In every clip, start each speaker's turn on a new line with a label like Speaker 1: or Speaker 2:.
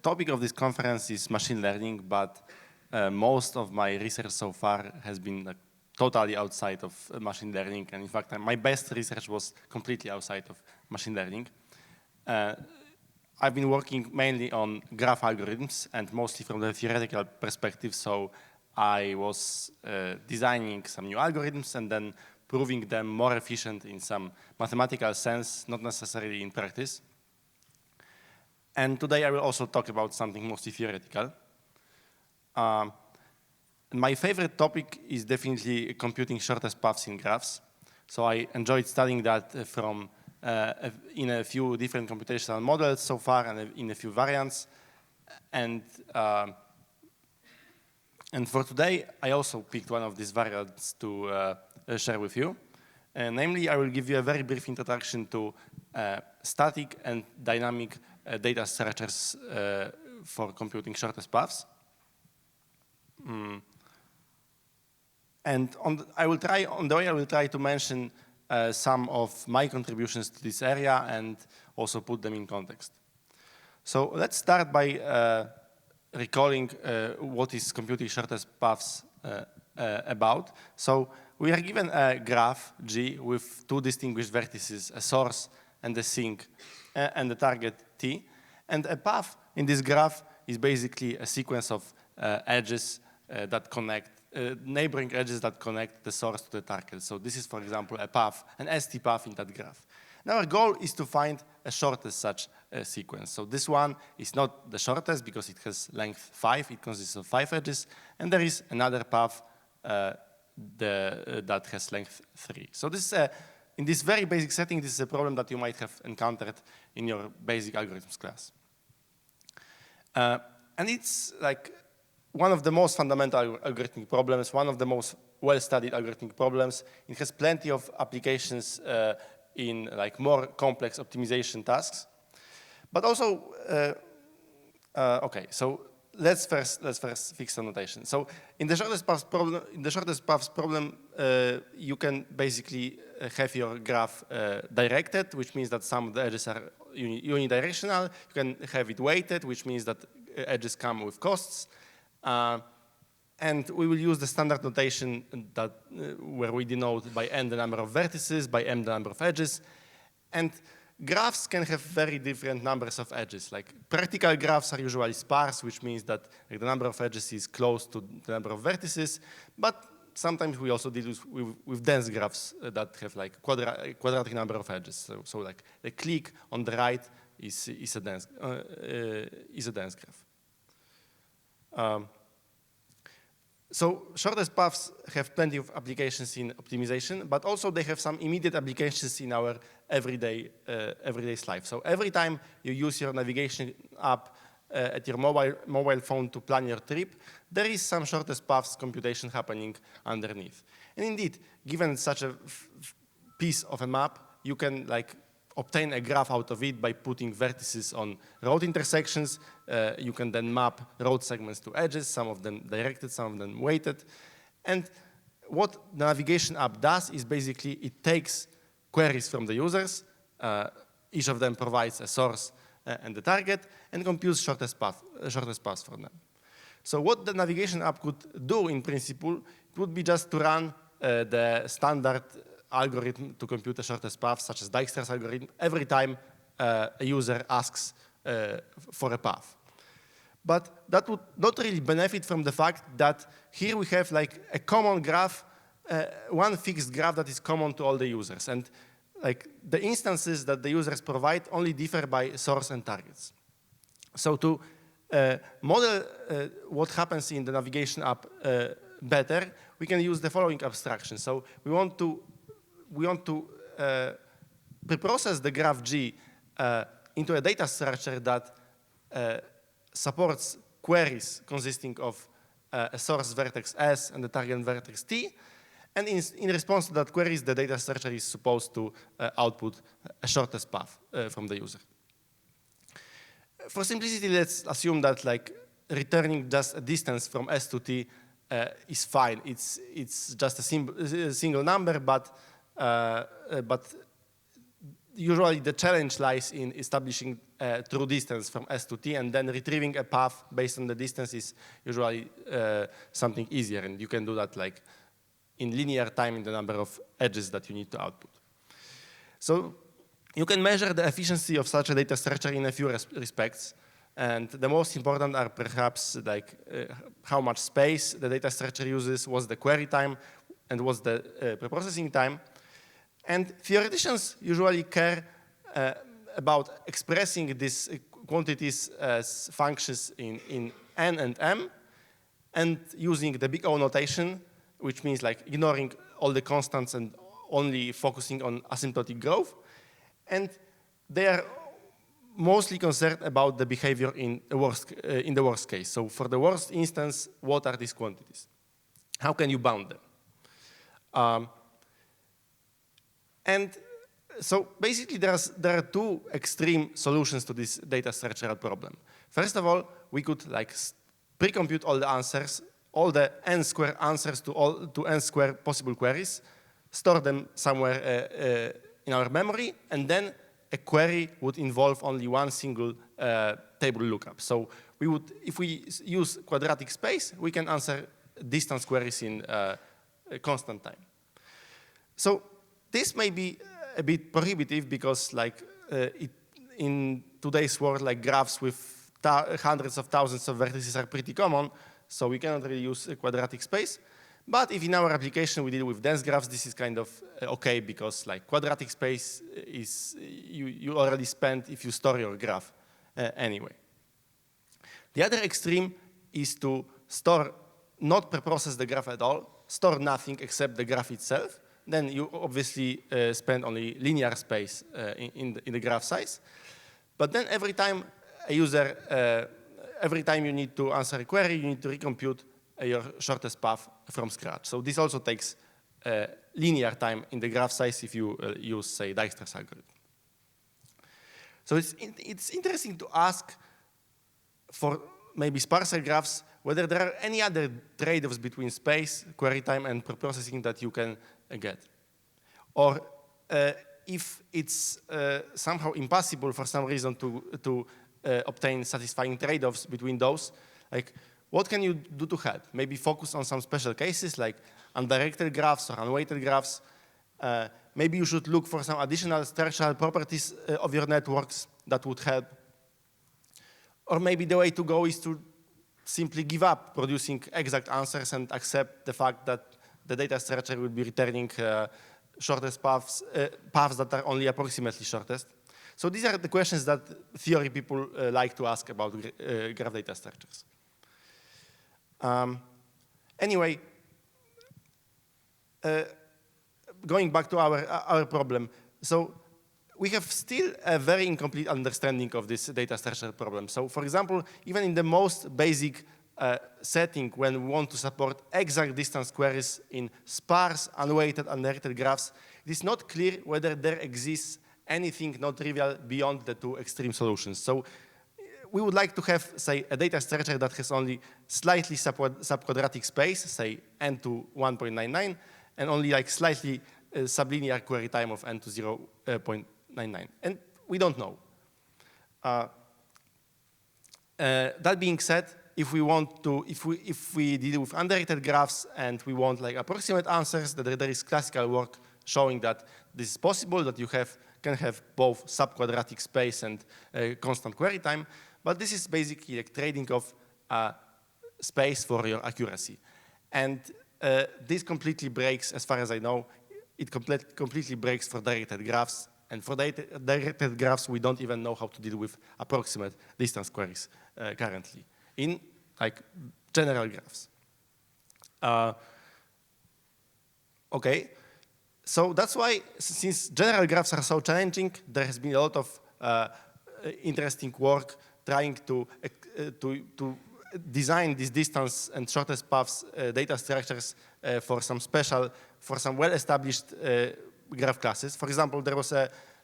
Speaker 1: topic of this conference is machine learning, but most of my research so far has been totally outside of machine learning. And in fact, my best research was completely outside of machine learning. I've been working mainly on graph algorithms and mostly from the theoretical perspective. So I was designing some new algorithms and then proving them more efficient in some mathematical sense, not necessarily in practice. And today I will also talk about something mostly theoretical. My favorite topic is definitely computing shortest paths in graphs. So I enjoyed studying that from in a few different computational models so far and in a few variants. And for today, I also picked one of these variants to share with you. Namely, I will give you a very brief introduction to static and dynamic data structures for computing shortest paths. And on the way I will try to mention some of my contributions to this area and also put them in context. So let's start by recalling what is computing shortest paths about. So we are given a graph G with two distinguished vertices, a source and a sink, and a target T. And a path in this graph is basically a sequence of edges that connect, neighboring edges that connect the source to the target. So this is, for example, a path, an ST path in that graph. Now our goal is to find a shortest such sequence. So this one is not the shortest because it has length 5, it consists of 5 edges, and there is another path that has length 3. So this in this very basic setting, this is a problem that you might have encountered in your basic algorithms class. And it's like one of the most fundamental algorithmic problems, one of the most well-studied algorithmic problems. It has plenty of applications in like more complex optimization tasks. But also, okay, so let's first fix the notation. So in the shortest paths problem, you can basically have your graph directed, which means that some of the edges are unidirectional. You can have it weighted, which means that edges come with costs. And we will use the standard notation that where we denote by n the number of vertices, by m the number of edges. And graphs can have very different numbers of edges. Like practical graphs are usually sparse, which means that like, the number of edges is close to the number of vertices. But sometimes we also deal with dense graphs that have like quadratic number of edges. So like the clique on the right is a dense graph. So shortest paths have plenty of applications in optimization, but also they have some immediate applications in our everyday life. So every time you use your navigation app at your mobile phone to plan your trip, there is some shortest paths computation happening underneath. And indeed, given such a piece of a map, you can like obtain a graph out of it by putting vertices on road intersections. You can then map road segments to edges, some of them directed, some of them weighted. And what the navigation app does is basically it takes queries from the users. Each of them provides a source and the target and computes shortest paths for them. So what the navigation app could do in principle, it would be just to run the standard algorithm to compute the shortest path, such as Dijkstra's algorithm, every time a user asks for a path. But that would not really benefit from the fact that here we have like a common graph, one fixed graph that is common to all the users. And like the instances that the users provide only differ by source and targets. So to model what happens in the navigation app better, we can use the following abstraction. So we want to preprocess the graph G into a data structure that supports queries consisting of a source vertex S and the target vertex T. And in response to that queries, the data structure is supposed to output a shortest path from the user. For simplicity, let's assume that like returning just a distance from S to T is fine. It's just a single number, but usually the challenge lies in establishing true distance from S to T, and then retrieving a path based on the distance is usually something easier, and you can do that like in linear time in the number of edges that you need to output. So you can measure the efficiency of such a data structure in a few respects, and the most important are perhaps like how much space the data structure uses, what's the query time, and what's the preprocessing time. And theoreticians usually care about expressing these quantities as functions in n and m, and using the big O notation, which means like ignoring all the constants and only focusing on asymptotic growth. And they are mostly concerned about the behavior in the worst case. So for the worst instance, what are these quantities? How can you bound them? And so basically there are two extreme solutions to this data structural problem. First of all, we could like pre-compute all the answers, all the n square answers to n square possible queries, store them somewhere in our memory, and then a query would involve only one single table lookup. So we would, if we use quadratic space, we can answer distance queries in constant time. So this may be a bit prohibitive because like in today's world, like graphs with hundreds of thousands of vertices are pretty common, so we cannot really use a quadratic space. But if in our application we deal with dense graphs, this is kind of okay because like quadratic space is you already spent if you store your graph anyway. The other extreme is to not preprocess the graph at all, store nothing except the graph itself. Then you obviously spend only linear space in the graph size. But then every time a user, every time you need to answer a query, you need to recompute your shortest path from scratch. So this also takes linear time in the graph size if you use, say, Dijkstra's algorithm. So it's interesting to ask for maybe sparser graphs whether there are any other trade-offs between space, query time, and preprocessing that you can get. Or if it's somehow impossible for some reason to obtain satisfying trade-offs between those, like what can you do to help? Maybe focus on some special cases like undirected graphs or unweighted graphs. Maybe you should look for some additional structural properties of your networks that would help. Or maybe the way to go is to simply give up producing exact answers and accept the fact that the data structure will be returning shortest paths that are only approximately shortest. So these are the questions that theory people like to ask about graph data structures. Anyway, going back to our problem, so we have still a very incomplete understanding of this data structure problem. So for example, even in the most basic setting, when we want to support exact distance queries in sparse, unweighted, undirected graphs, it is not clear whether there exists anything not trivial beyond the two extreme solutions. So we would like to have, say, a data structure that has only slightly subquadratic space, say n to 1.99, and only like slightly sublinear query time of n to 0.99. And we don't know. That being said, if we deal with undirected graphs and we want like approximate answers, that there is classical work showing that this is possible, that you can have both subquadratic space and constant query time. But this is basically like trading off space for your accuracy. And this completely breaks, as far as I know, it completely breaks for directed graphs. And for directed graphs, we don't even know how to deal with approximate distance queries currently in like general graphs. Okay, so that's why, since general graphs are so challenging, there has been a lot of interesting work trying to design these distance and shortest paths data structures for some well-established graph classes. For example, there was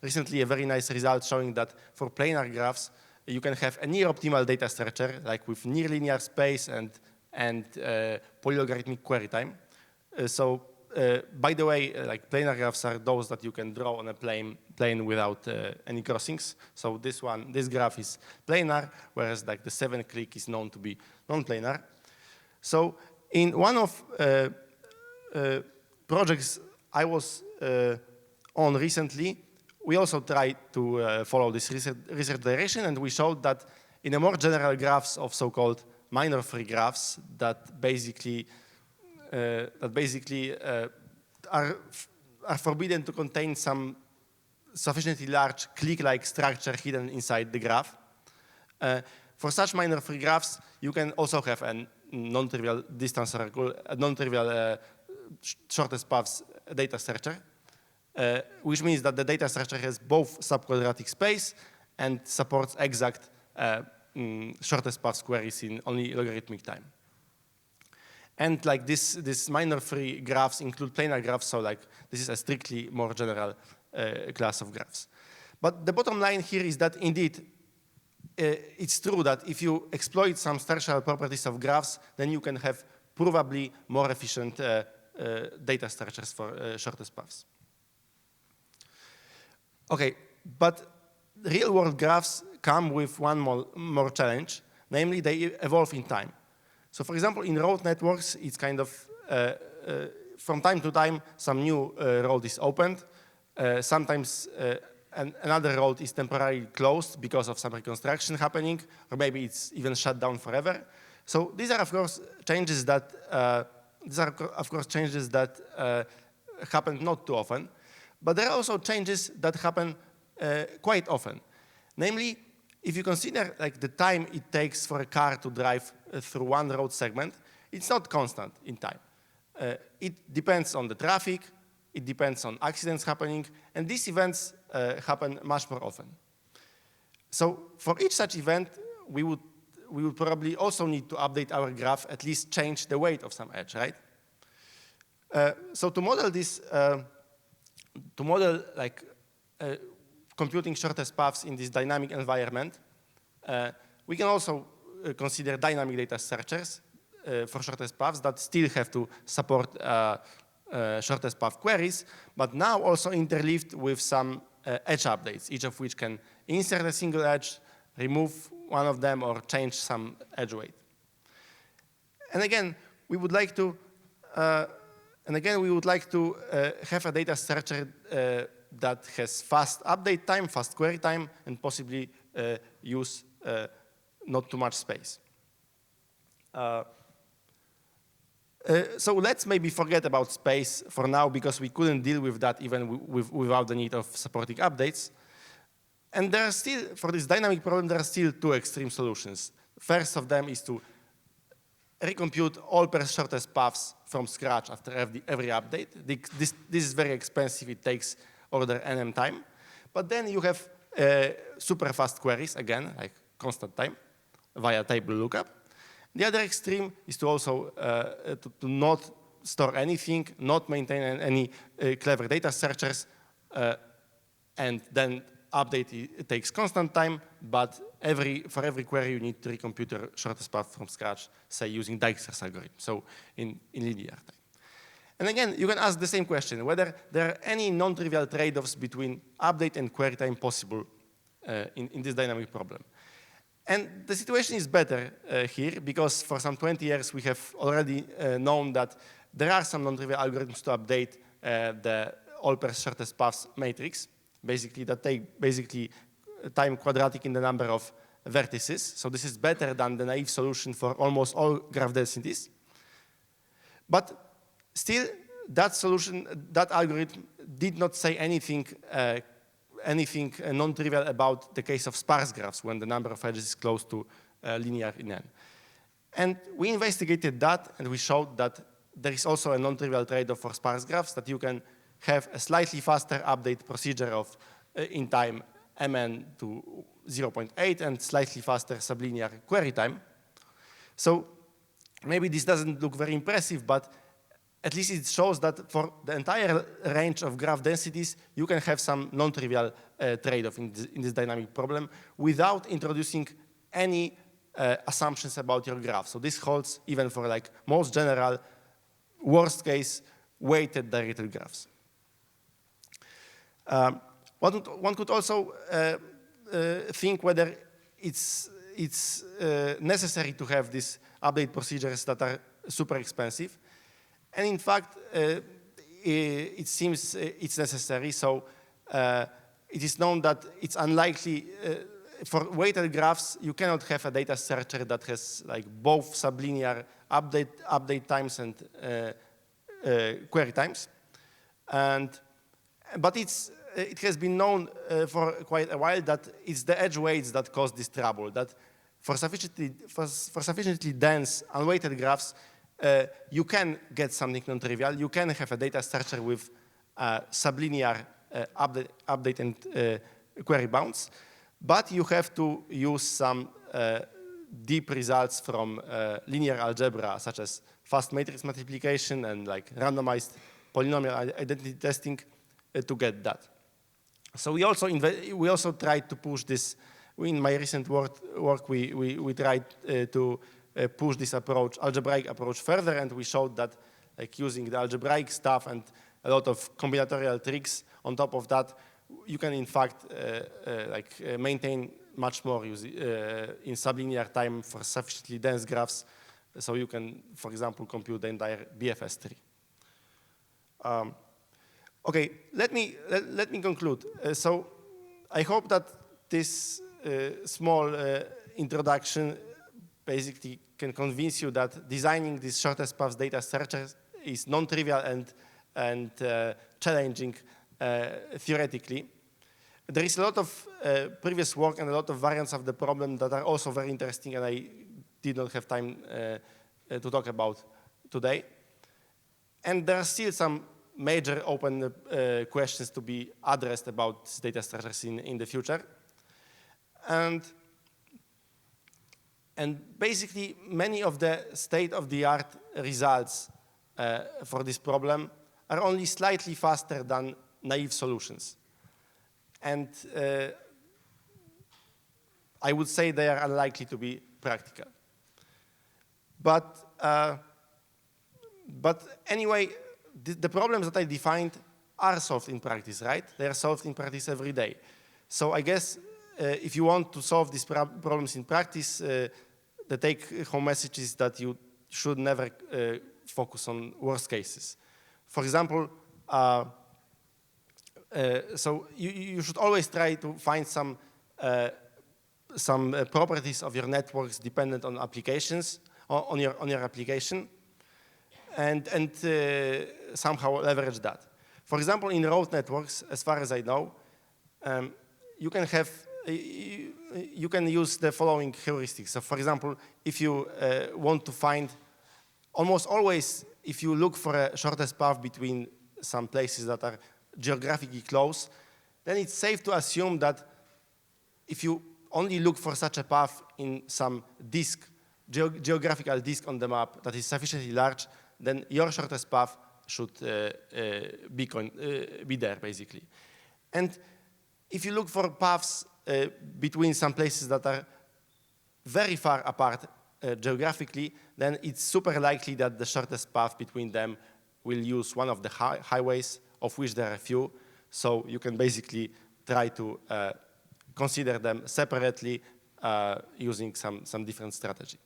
Speaker 1: recently a very nice result showing that for planar graphs, you can have a near-optimal data structure, like with near-linear space and polylogarithmic query time. So by the way, like planar graphs are those that you can draw on a plane without any crossings. So this graph is planar, whereas like the 7-click is known to be non-planar. So in one of projects I was on recently, we also tried to follow this research direction, and we showed that in a more general graphs of so-called minor free graphs that basically are forbidden to contain some sufficiently large clique-like structure hidden inside the graph. For such minor free graphs, you can also have a non-trivial distance circle, a non-trivial shortest paths data structure, which means that the data structure has both subquadratic space and supports exact shortest paths queries in only logarithmic time. And like this minor free graphs include planar graphs, so like this is a strictly more general class of graphs. But the bottom line here is that indeed it's true that if you exploit some structural properties of graphs, then you can have provably more efficient data structures for shortest paths. Okay, but real-world graphs come with one more challenge, namely they evolve in time. So for example, in road networks, it's kind of, from time to time, some new road is opened. Sometimes another road is temporarily closed because of some reconstruction happening, or maybe it's even shut down forever. So these are, of course, changes that happen not too often, but there are also changes that happen quite often. Namely, if you consider like the time it takes for a car to drive through one road segment, it's not constant in time. It depends on the traffic, it depends on accidents happening, and these events happen much more often. So for each such event, we would probably also need to update our graph, at least change the weight of some edge, right? So to model this, computing shortest paths in this dynamic environment, we can also consider dynamic data structures for shortest paths that still have to support shortest path queries, but now also interleaved with some edge updates, each of which can insert a single edge, remove one of them, or change some edge weight. And again, we would like to have a data structure that has fast update time, fast query time, and possibly use not too much space. So let's maybe forget about space for now, because we couldn't deal with that even without the need of supporting updates. And there are still, for this dynamic problem, there are still two extreme solutions. First of them is to recompute all shortest paths from scratch after every update. This is very expensive. It takes order nm time. But then you have super fast queries, again, like constant time, via table lookup. The other extreme is to also to not store anything, not maintain any clever data structures, and then update it takes constant time, but for every query you need to recompute your shortest path from scratch, say using Dijkstra's algorithm, so in linear time. And again, you can ask the same question, whether there are any non-trivial trade-offs between update and query time possible in this dynamic problem. And the situation is better here, because for some 20 years we have already known that there are some non-trivial algorithms to update the all-pairs shortest paths matrix, basically that take time quadratic in the number of vertices. So this is better than the naive solution for almost all graph densities. But still, that solution, that algorithm did not say anything non-trivial about the case of sparse graphs when the number of edges is close to linear in n. And we investigated that, and we showed that there is also a non-trivial trade-off for sparse graphs, that you can have a slightly faster update procedure of in time mn to 0.8 and slightly faster sublinear query time. So maybe this doesn't look very impressive, but at least it shows that for the entire range of graph densities, you can have some non-trivial trade-off in this dynamic problem without introducing any assumptions about your graph. So this holds even for like most general, worst case weighted directed graphs. One could also think whether it's necessary to have these update procedures that are super expensive. And in fact, it seems it's necessary. So it is known that it's unlikely, for weighted graphs, you cannot have a data searcher that has like both sublinear update times and query times. But it has been known for quite a while that it's the edge weights that cause this trouble, that for sufficiently dense, unweighted graphs, you can get something non-trivial. You can have a data structure with sublinear update and query bounds, but you have to use some deep results from linear algebra, such as fast matrix multiplication and like randomized polynomial identity testing to get that. So we also tried to push this. In my recent work, we tried to push this approach, algebraic approach, further, and we showed that like using the algebraic stuff and a lot of combinatorial tricks on top of that, you can in fact maintain much more in sublinear time for sufficiently dense graphs. So you can, for example, compute the entire BFS tree. Okay, let me conclude. So I hope that this small introduction basically can convince you that designing these shortest paths data structures is non-trivial and challenging theoretically. There is a lot of previous work and a lot of variants of the problem that are also very interesting, and I did not have time to talk about today. And there are still some major open questions to be addressed about data structures in the future. And basically, many of the state-of-the-art results for this problem are only slightly faster than naive solutions. And I would say they are unlikely to be practical. But anyway, the problems that I defined are solved in practice, right? They are solved in practice every day. So I guess if you want to solve these problems in practice, the take-home message is that you should never focus on worst cases. For example, so you should always try to find some properties of your networks dependent on applications, on your application, and somehow leverage that. For example, in road networks, as far as I know, you can use the following heuristics. So for example, if you want to find, almost always, if you look for a shortest path between some places that are geographically close, then it's safe to assume that if you only look for such a path in some disk, geographical disk on the map that is sufficiently large, then your shortest path should be there, basically. And if you look for paths between some places that are very far apart geographically, then it's super likely that the shortest path between them will use one of the highways, of which there are a few. So you can basically try to consider them separately using some different strategy.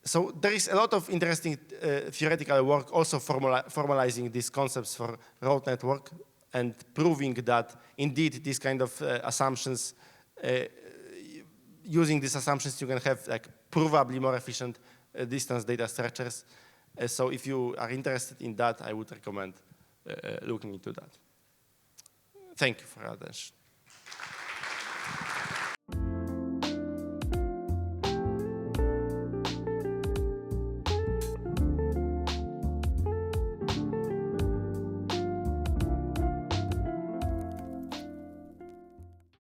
Speaker 1: So there is a lot of interesting theoretical work also formalizing these concepts for road network and proving that indeed these kind of assumptions, using these assumptions you can have like provably more efficient distance data structures. So if you are interested in that, I would recommend looking into that. Thank you for your attention.